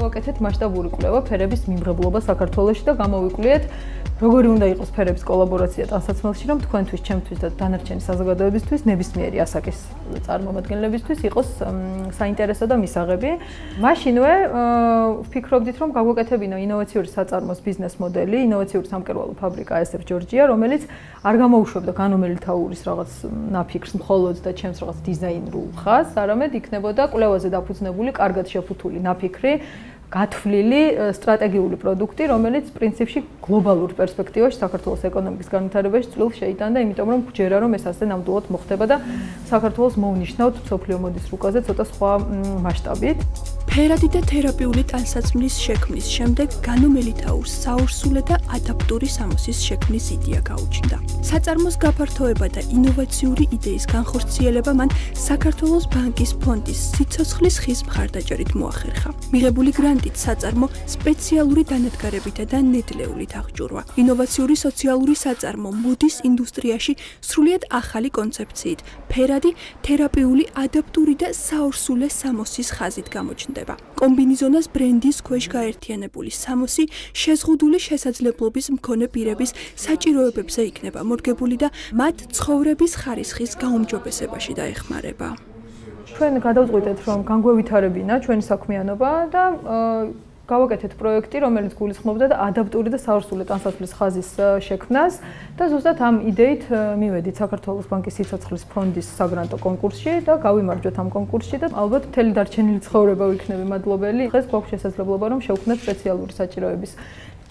გავაკეთეთ მასშტაბური კვლევა ფერების მიმღებლობა საქართველოში და გამოვიკვლიეთ როგორი უნდა იყოს ფერების კოლაბორაცია ტანსაცმელში, რომ თქვენთვის, ჩემთვის და დანარჩენი საზოგადოებისთვის ნებისმიერი ასაკის წარმომადგენლებისთვის იყოს საინტერესო და მისაღები. მაშინვე ვფიქრობდით, რომ გავუკეთებინო ინოვაციური საწარმოს ბიზნეს მოდელი, ინოვაციური სამკერვალო ფაბრიკა SF ჯორჯია, რომელიც არ გამოუშვებდა განუმელითაურის რაღაც ნაფიქრს მხოლოდ და ჩემს რაღაც დიზაინერულ ხაზს, არამედ იქნებოდა კვლევაზე დაფუძნებული, კარგად შეფუთული ნაფიქრი, გათვლილი სტრატეგიული პროდუქტი, რომელიც პრინციპში გლობალურ პერსპექტივაში საქართველოს ეკონომიკის განვითარებაში წვლილს შეიტანდა, იმიტომ რომ გვჯერა რომ ეს ასე ნამდვილად მოხდება და საქართველოს მოუნიშნავთ მსოფლიო მოდის რუკაზე ცოტა სხვა მასშტაბით. ფერადი და თერაპიული ტანსაცმლის შექმნის შემდეგ განუმელითაურს საურსულე და ადაპტური სამოსის შექმნის იდეა გაუჩნდა. საწარმოს გაფართოება და ინოვაციური იდეის განხორციელება მან საქართველოს ბანკის ფონდის სიცოცხლის ხის მხარდაჭერით მოახერხა. მიღებული გრანტით საწარმო სპეციალური დანადგარებითა და ნედლეულით აღჭურვა. ინოვაციური სოციალური საწარმო მოდის ინდუსტრიაში სრულიად ახალი კონცეფციით, ფერადი, თერაპიული, ადაპტური და საურსულე სამოსის ხაზით გამოჩნდება. კომბინიზონას ბრენდის ქვეშ გაერთიანებული სამოსი შეზღუდული შესაძლებლობის მქონე პირების საჭიროებებზე იქნება მორგებული და მათ ცხოვრების ხარისხის გაუმჯობესებაში დაეხმარება. ჩვენ გადავწყვიტეთ, რომ განგვევითარებინა ჩვენი საქმიანობა და გავაკეთეთ პროექტი, რომელიც გულისხმობდა და ადაპტური და საურსულე ტანსაცმლის ხაზის შექმნას და ზუსტად ამ იდეით მივედით საქართველოს ბანკის სიცოცხლის ფონდის საგრანტო კონკურსში და გავიმარჯვეთ ამ კონკურსში და ალბათ მთელი დარჩენილი ცხოვრება ვიქნები მადლობელი. დღეს გვაქვს შესაძლებლობა რომ შევქმნათ სპეციალური საჭიროების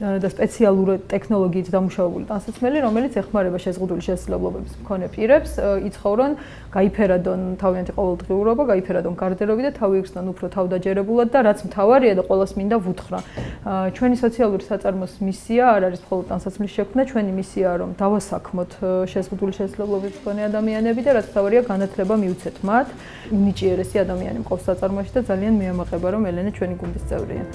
და სპეციალური ტექნოლოგიით დამუშავებული ტანსაცმელი, რომელიც ეხმარება შეზღუდული შესაძლებლობების მქონე პირებს, იცხოვრონ, გაიფერადონ თავიანთი ყოველდღიურობა, გაიფერადონ გარდერობი და თავი იხსნან უფრო თავდაჯერებულად და რაც მთავარია და ყველას მინდა ვუთხრა. ჩვენი სოციალური საწარმოს მისია არ არის მხოლოდ ტანსაცმლის შექმნა, ჩვენი მისიაა რომ დავასაქმოთ შეზღუდული შესაძლებლობების მქონე ადამიანები და რაც მთავარია განათლება მივცეთ მათ. უნიჭიერესი ადამიანი მყავს საწარმოში და ძალიან მეამაყება რომ ელენე ჩვენი გუნდის წევრია.